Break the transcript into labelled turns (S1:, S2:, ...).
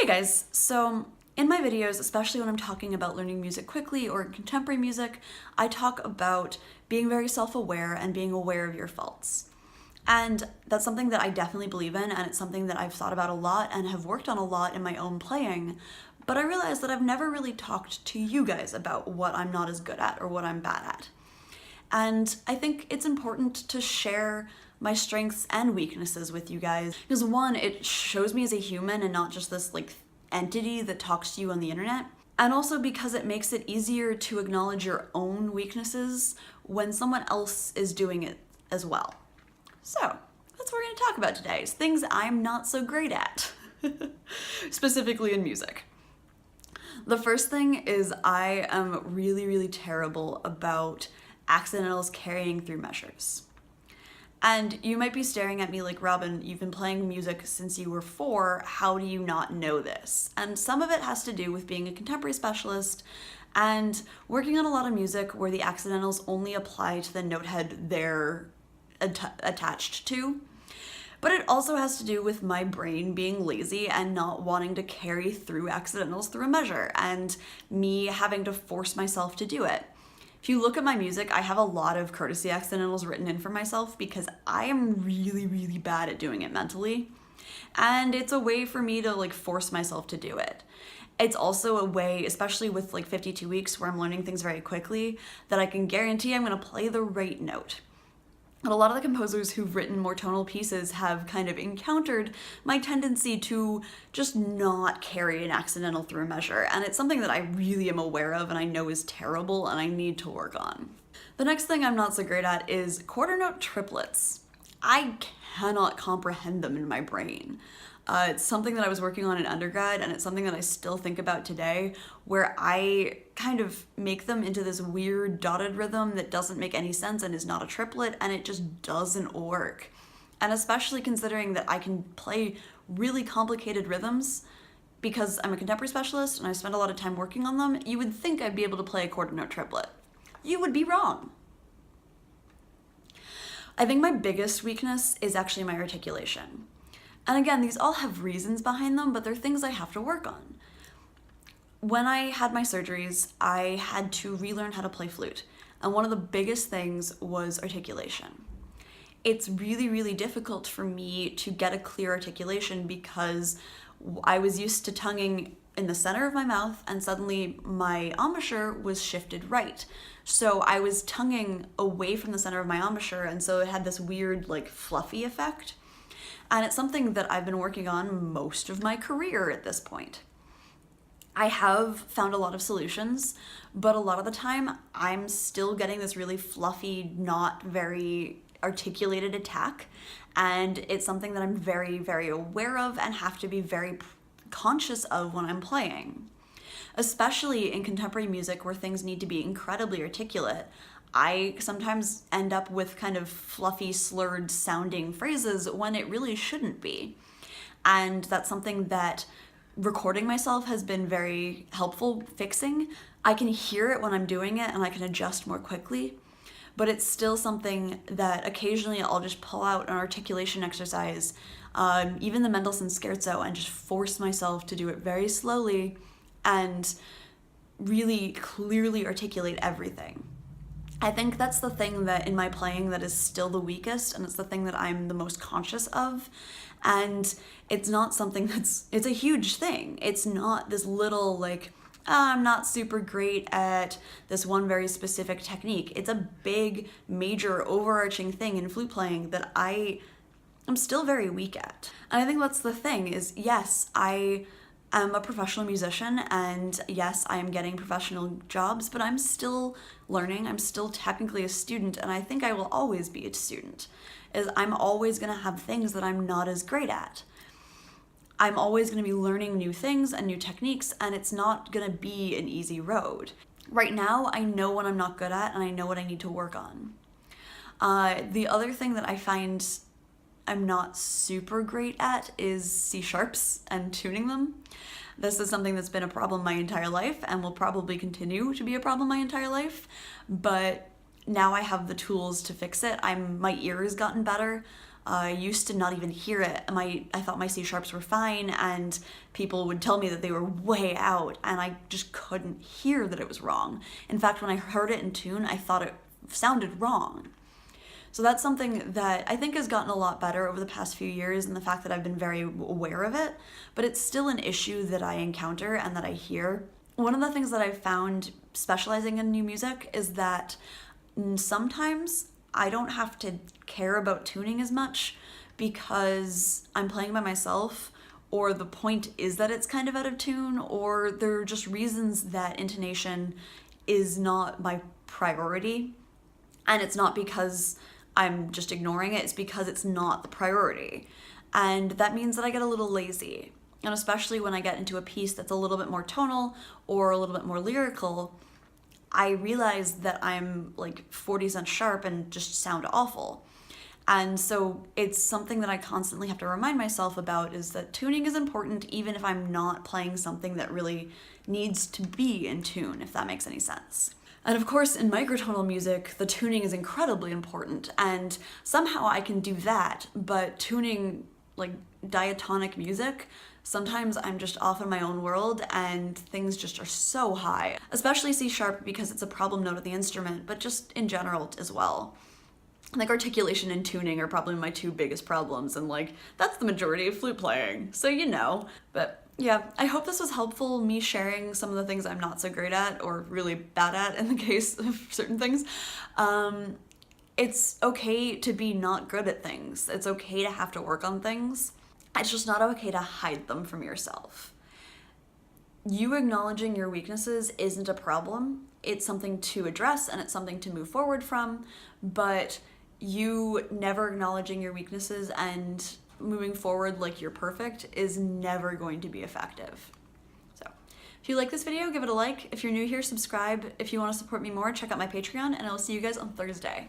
S1: Hey guys, so in my videos, especially when I'm talking about learning music quickly or contemporary music, I talk about being very self-aware and being aware of your faults. And that's something that I definitely believe in, and it's something that I've thought about a lot and have worked on a lot in my own playing. But I realized that I've never really talked to you guys about what I'm not as good at or what I'm bad at. And I think it's important to share my strengths and weaknesses with you guys. Because one, it shows me as a human and not just this entity that talks to you on the internet. And also because it makes it easier to acknowledge your own weaknesses when someone else is doing it as well. So that's what we're gonna talk about today, is things I'm not so great at, specifically in music. The first thing is I am really terrible about accidentals carrying through measures. And you might be staring at me like, Robin, you've been playing music since you were 4, how do you not know this? And some of it has to do with being a contemporary specialist and working on a lot of music where the accidentals only apply to the note head they're attached to. But it also has to do with my brain being lazy and not wanting to carry through accidentals through a measure and me having to force myself to do it. If you look at my music, I have a lot of courtesy accidentals written in for myself because I am really bad at doing it mentally. And it's a way for me to force myself to do it. It's also a way, especially with 52 weeks where I'm learning things very quickly, that I can guarantee I'm gonna play the right note. And a lot of the composers who've written more tonal pieces have kind of encountered my tendency to just not carry an accidental through a measure, and it's something that I really am aware of and I know is terrible and I need to work on. The next thing I'm not so great at is quarter note triplets. I cannot comprehend them in my brain. It's something that I was working on in undergrad, and it's something that I still think about today, where I kind of make them into this weird dotted rhythm that doesn't make any sense and is not a triplet, and it just doesn't work. And especially considering that I can play really complicated rhythms, because I'm a contemporary specialist and I spend a lot of time working on them, you would think I'd be able to play a quarter note triplet. You would be wrong. I think my biggest weakness is actually my articulation. And again, these all have reasons behind them, but they're things I have to work on. When I had my surgeries, I had to relearn how to play flute. And one of the biggest things was articulation. It's really difficult for me to get a clear articulation because I was used to tonguing in the center of my mouth, and suddenly my embouchure was shifted right. So I was tonguing away from the center of my embouchure, and so it had this weird fluffy effect. And it's something that I've been working on most of my career at this point. I have found a lot of solutions, but a lot of the time I'm still getting this really fluffy, not very articulated attack. And it's something that I'm very aware of and have to be very conscious of when I'm playing. Especially in contemporary music where things need to be incredibly articulate, I sometimes end up with kind of fluffy, slurred sounding phrases when it really shouldn't be. And that's something that recording myself has been very helpful fixing. I can hear it when I'm doing it and I can adjust more quickly, but it's still something that occasionally I'll just pull out an articulation exercise, even the Mendelssohn Scherzo, and just force myself to do it very slowly and really clearly articulate everything. I think that's the thing that in my playing that is still the weakest, and it's the thing that I'm the most conscious of. And it's not something it's a huge thing. It's not this little I'm not super great at this one very specific technique. It's a big, major, overarching thing in flute playing that I'm still very weak at. And I think that's the thing is, yes, I am a professional musician, and yes, I am getting professional jobs, but I'm still learning. I'm still technically a student, and I think I will always be a student. I'm always gonna have things that I'm not as great at. I'm always gonna be learning new things and new techniques, and it's not gonna be an easy road. Right now, I know what I'm not good at, and I know what I need to work on. The other thing that I find I'm not super great at is C sharps and tuning them. This is something that's been a problem my entire life and will probably continue to be a problem my entire life, but now I have the tools to fix it. My ear has gotten better. I used to not even hear it. I thought my C sharps were fine, and people would tell me that they were way out, and I just couldn't hear that it was wrong. In fact, when I heard it in tune, I thought it sounded wrong. So that's something that I think has gotten a lot better over the past few years, and the fact that I've been very aware of it, but it's still an issue that I encounter and that I hear. One of the things that I've found specializing in new music is that sometimes I don't have to care about tuning as much because I'm playing by myself, or the point is that it's kind of out of tune, or there are just reasons that intonation is not my priority. And it's not because I'm just ignoring it, it's because it's not the priority. And that means that I get a little lazy. And especially when I get into a piece that's a little bit more tonal or a little bit more lyrical, I realize that I'm like 40 cents sharp and just sound awful. And so it's something that I constantly have to remind myself about, is that tuning is important even if I'm not playing something that really needs to be in tune, if that makes any sense. And of course, in microtonal music, the tuning is incredibly important, and somehow I can do that, but tuning like diatonic music, sometimes I'm just off in my own world and things just are so high, especially C sharp because it's a problem note of the instrument, but just in general as well. Like articulation and tuning are probably my two biggest problems, and like that's the majority of flute playing, so you know. But yeah, I hope this was helpful, me sharing some of the things I'm not so great at or really bad at in the case of certain things. It's okay to be not good at things. It's okay to have to work on things. It's just not okay to hide them from yourself. You acknowledging your weaknesses isn't a problem. It's something to address and it's something to move forward from, but you never acknowledging your weaknesses and moving forward like you're perfect is never going to be effective. So if you like this video, give it a like. If you're new here, subscribe. If you want to support me more, check out my Patreon, and I'll see you guys on Thursday.